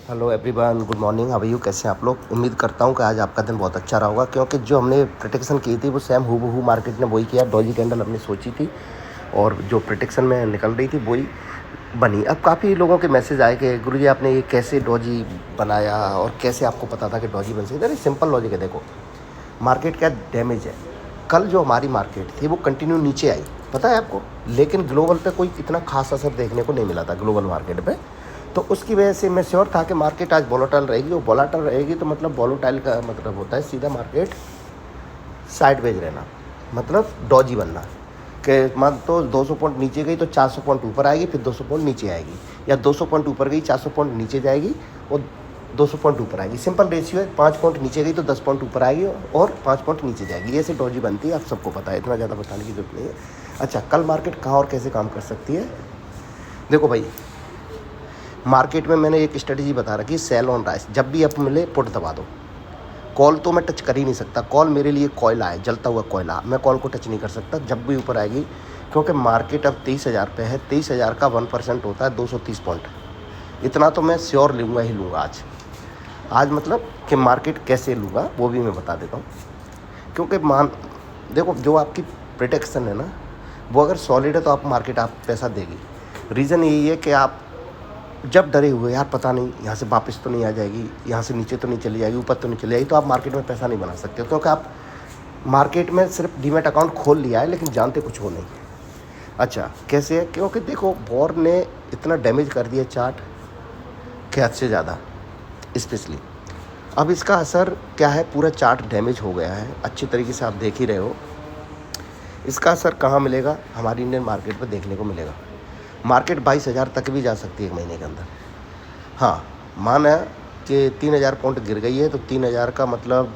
Hello everyone, good morning. How are you? कैसे हैं आप लोग? उम्मीद करता हूँ कि आज आपका दिन बहुत अच्छा रहा होगा, क्योंकि जो हमने प्रेडिक्शन की थी वो सेम हूबहू मार्केट ने वही किया। डॉजी कैंडल हमने सोची थी और जो प्रेडिक्शन में निकल रही थी वही बनी। अब काफ़ी लोगों के मैसेज आए कि गुरुजी आपने ये कैसे डॉजी बनाया और कैसे आपको पता था कि डॉजी बन सकती है। अरे सिंपल लॉजिक है, देखो मार्केट क्या डैमेज है। कल जो हमारी मार्केट थी वो कंटिन्यू नीचे आई, पता है आपको, लेकिन ग्लोबल पे कोई इतना खास असर देखने को नहीं मिला था ग्लोबल मार्केट पे। तो उसकी वजह से मैं श्योर था कि मार्केट आज वोलेटाइल रहेगी। और वोलेटाइल रहेगी तो मतलब वोलेटाइल का मतलब होता है सीधा मार्केट साइडवेज रहना, मतलब डॉजी बनना। कि मान तो 200 पॉइंट नीचे गई तो 400 पॉइंट ऊपर आएगी, फिर 200 पॉइंट नीचे आएगी, या 200 पॉइंट ऊपर गई 400 पॉइंट नीचे जाएगी और 200 पॉइंट ऊपर आएगी। सिंपल रेशियो है, 5 पॉइंट नीचे गई तो 10 पॉइंट ऊपर आएगी और 5 पॉइंट नीचे जाएगी। ऐसे डॉजी बनती है, आप सबको पता है, इतना ज़्यादा बताने की जरूरत नहीं है। अच्छा, कल मार्केट कहाँ और कैसे काम कर सकती है? देखो भाई, मार्केट में मैंने एक स्ट्रेटजी बता रखी, सेल ऑन राइस। जब भी अप मिले पुट दबा दो। कॉल तो मैं टच कर ही नहीं सकता, कॉल मेरे लिए कोयला है, जलता हुआ कोयला, मैं कॉल को टच नहीं कर सकता जब भी ऊपर आएगी, क्योंकि मार्केट अब 23,000 पे है। 23,000 का 1% होता है 230 पॉइंट। इतना तो मैं श्योर लूँगा ही लूँगा आज। आज मतलब कि मार्केट कैसे लूँगा वो भी मैं बता देता हूँ। क्योंकि देखो, जो आपकी प्रोटेक्शन है ना वो अगर सॉलिड है तो आप मार्केट आप पैसा देगी। रीज़न यही है कि आप जब डरे हुए यार पता नहीं यहाँ से वापस तो नहीं आ जाएगी, यहाँ से नीचे तो नहीं चली जाएगी, ऊपर तो नहीं चली जाएगी, तो आप मार्केट में पैसा नहीं बना सकते, क्योंकि आप मार्केट में सिर्फ डीमैट अकाउंट खोल लिया है लेकिन जानते कुछ हो नहीं। अच्छा, कैसे है? क्योंकि देखो वॉर ने इतना डैमेज कर दिया चार्ट कि हद से ज़्यादा, स्पेशली अब इसका असर क्या है, पूरा चार्ट डैमेज हो गया है अच्छी तरीके से, आप देख ही रहे हो। इसका असर कहाँ मिलेगा? हमारी इंडियन मार्केट पर देखने को मिलेगा। मार्केट 22,000 तक भी जा सकती है एक महीने के अंदर। हाँ, माना कि 3,000 पॉइंट गिर गई है तो 3,000 का मतलब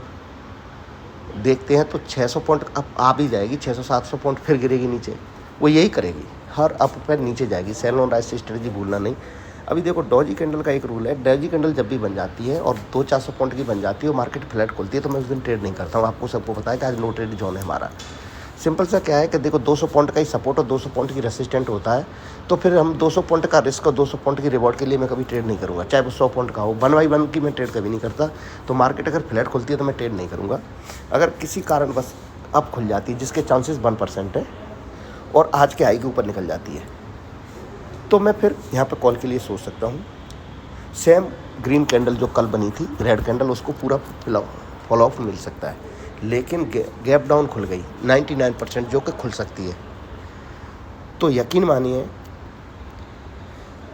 देखते हैं तो 600 पॉइंट अब आ भी जाएगी, 600-700 पॉइंट फिर गिरेगी नीचे। वो यही करेगी, हर अप पर नीचे जाएगी। सेल ऑन राइस स्ट्रेटजी भूलना नहीं। अभी देखो डॉजी कैंडल का एक रूल है, डॉजी कैंडल जब भी बन जाती है और 200-400 पॉइंट की बन जाती है और मार्केट फ्लैट खोलती है तो मैं उस दिन ट्रेड नहीं करता हूँ। आपको सबको पता है कि आज नो ट्रेड जोन है हमारा। सिंपल सा क्या है कि देखो 200 पॉइंट का ही सपोर्ट और 200 पॉइंट की रेसिस्टेंट होता है, तो फिर हम 200 पॉइंट का रिस्क और 200 पॉइंट की रिवॉर्ड के लिए मैं कभी ट्रेड नहीं करूँगा, चाहे वो 100 पॉइंट का हो। 1/1 की मैं ट्रेड कभी नहीं करता। तो मार्केट अगर फ्लैट खुलती है तो मैं ट्रेड नहीं करूँगा। अगर किसी कारण बस अब खुल जाती है जिसके चांसेस 1% है और आज के हाई के ऊपर निकल जाती है, तो मैं फिर यहाँ पर कॉल के लिए सोच सकता हूँ। सेम ग्रीन कैंडल जो कल बनी थी, रेड कैंडल, उसको पूरा फॉल ऑफ मिल सकता है, लेकिन गैप डाउन खुल गई 99% जो कि खुल सकती है। तो यकीन मानिए,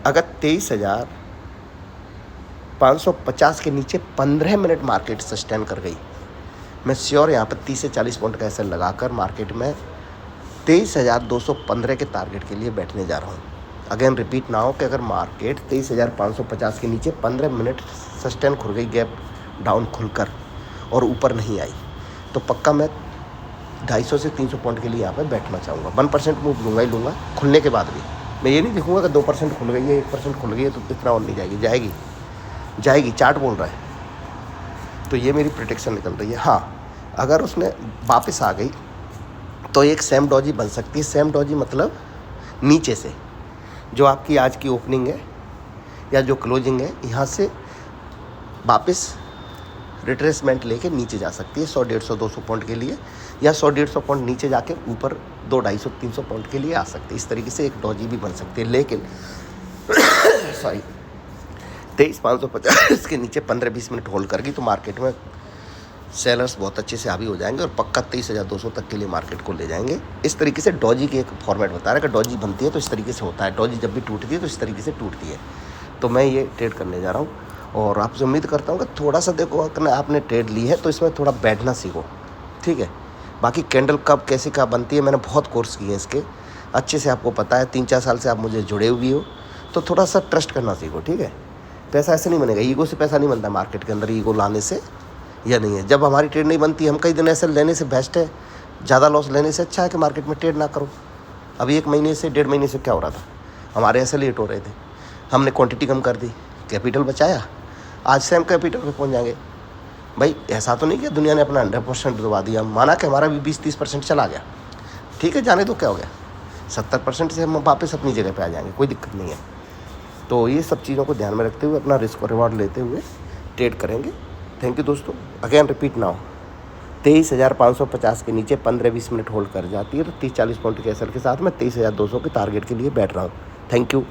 अगर 23,550 के नीचे 15 मिनट मार्केट सस्टेन कर गई, मैं श्योर यहाँ पर 30 से 40 पॉइंट का ऐसे लगाकर मार्केट में 23,215 के टारगेट के लिए बैठने जा रहा हूँ। अगेन रिपीट ना हो कि अगर मार्केट 23,550 के नीचे 15 मिनट सस्टेन खुल गई, गैप डाउन खुलकर, और ऊपर नहीं आई, तो पक्का मैं 250 से 300 पॉइंट के लिए यहाँ पर बैठना चाहूँगा। 1% मूव लूँगा ही लूँगा खुलने के बाद भी। मैं ये नहीं देखूँगा कि 2% खुल गई है, 1% खुल गई है तो इतना और नहीं जाएगी, जाएगी जाएगी, चार्ट बोल रहा है। तो ये मेरी प्रेडिक्शन निकल रही है। हाँ, अगर उसने वापस आ गई तो एक सेम डॉजी बन सकती है। सेम डॉजी मतलब नीचे से जो आपकी आज की ओपनिंग है या जो क्लोजिंग है, यहाँ से वापस रिट्रेसमेंट लेके नीचे जा सकती है 100, 150, 200 पॉइंट के लिए, या 100, 150 पॉइंट नीचे जाके ऊपर 200, 250, 300 पॉइंट के लिए आ सकती है। इस तरीके से एक डॉजी भी बन सकती है। लेकिन सॉरी 23,550 के नीचे 15-20 मिनट होल्ड करगी तो मार्केट में सेलर्स बहुत अच्छे से हावी हो जाएंगे और पक्का 23,200 तक के लिए मार्केट को ले जाएंगे। इस तरीके से डॉजी की एक फॉर्मेट बता रहा है कि डॉजी बनती है तो इस तरीके से होता है, डॉजी जब भी टूटती है तो इस तरीके से टूटती है। तो मैं ये ट्रेड करने जा रहा हूँ और आपसे उम्मीद करता हूँ कि थोड़ा सा देखो, अगर आपने ट्रेड ली है तो इसमें थोड़ा बैठना सीखो, ठीक है। बाकी कैंडल कब कैसे कब बनती है, मैंने बहुत कोर्स किए हैं इसके, अच्छे से आपको पता है। 3-4 साल से आप मुझे जुड़े हुए हो, तो थोड़ा सा ट्रस्ट करना सीखो, ठीक है। पैसा ऐसे नहीं बनेगा, ईगो से पैसा नहीं बनता मार्केट के अंदर, ईगो लाने से या नहीं है। जब हमारी ट्रेड नहीं बनती, हम कई दिन ऐसे लेने से बेस्ट है, ज़्यादा लॉस लेने से अच्छा है कि मार्केट में ट्रेड ना करो। अभी 1 महीने से 1.5 महीने से क्या हो रहा था, हमारे ऐसे लेट हो रहे थे, हमने क्वांटिटी कम कर दी, कैपिटल बचाया, आज से हम कैपिटल पे पहुंच जाएंगे। भाई ऐसा तो नहीं कि दुनिया ने अपना 100% डुबा दिया, माना कि हमारा भी 20-30% चला गया, ठीक है, जाने तो क्या हो गया, 70% से हम वापस अपनी जगह पे आ जाएंगे, कोई दिक्कत नहीं है। तो ये सब चीज़ों को ध्यान में रखते हुए अपना रिस्क और रिवॉर्ड लेते हुए ट्रेड करेंगे। थैंक यू दोस्तों। अगेन रिपीट नाउ, 23,550 के नीचे 15-20 मिनट होल्ड कर जाती है तो 30-40 पॉइंट के असर के साथ मैं 23,200 के टारगेट के लिए बैठ रहा हूँ। Thank you.